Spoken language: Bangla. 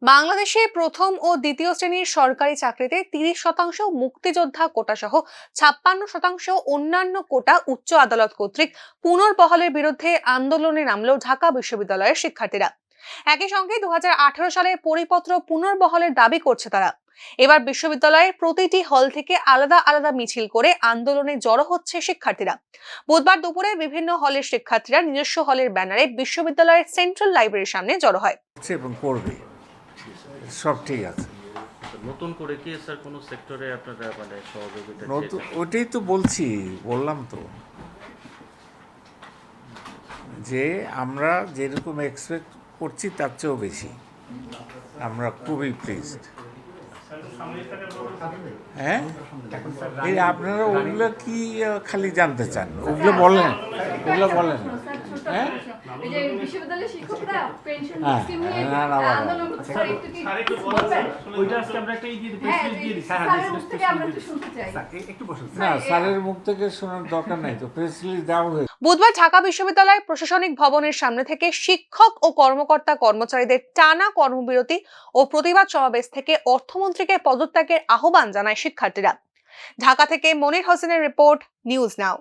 বাংলাদেশে প্রথম ও দ্বিতীয় শ্রেণীর সরকারি চাকরিতে 30% মুক্তিযোদ্ধা কোটা সহ 56% অন্যান্য কোটা উচ্চ আদালত কর্তৃক পুনর্বহালের বিরুদ্ধে আন্দোলনে নামল ঢাকা বিশ্ববিদ্যালয়ের শিক্ষার্থীরা। একই সঙ্গে 2018 সালের পরিপত্র পুনর্বহালের দাবি করছে তারা। এবার বিশ্ববিদ্যালয়ের প্রতিটি হল থেকে আলাদা আলাদা মিছিল করে আন্দোলনে জড়ো হচ্ছে শিক্ষার্থীরা। বুধবার দুপুরে বিভিন্ন হলের শিক্ষার্থীরা নিজস্ব হলের ব্যানারে বিশ্ববিদ্যালয়ের সেন্ট্রাল লাইব্রেরির সামনে জড়ো হয়। এবং করবে সব ঠিক আছে। নতুন করে কি স্যার কোন সেক্টরে আপনারা মানে সহযোগিতা নতুন চেয়েছেন? ওটাই তো বললাম তো যে আমরা যেরকম এক্সপেক্ট করছি তার চেয়েও বেশি। আমরা খুবই প্লিজড। হ্যাঁ, এই আপনারা ওগুলো কি খালি জানতে চান? ওগুলো বলেন। হ্যাঁ, না না না, স্যারের মুখ থেকে শোনার দরকার নাই তো, প্রেস রিলিজ দেওয়া হয়েছে। বুধবার ঢাকা বিশ্ববিদ্যালয় প্রশাসনিক ভবনের সামনে থেকে শিক্ষক ও কর্মকর্তা কর্মচারীদের টানা কর্মবিরতি ও প্রতিবাদ সমাবেশ থেকে অর্থমন্ত্রীকে পদত্যাগের আহ্বান জানায় শিক্ষার্থীরা। ঢাকা থেকে মনির হোসেনের রিপোর্ট, নিউজ নাও।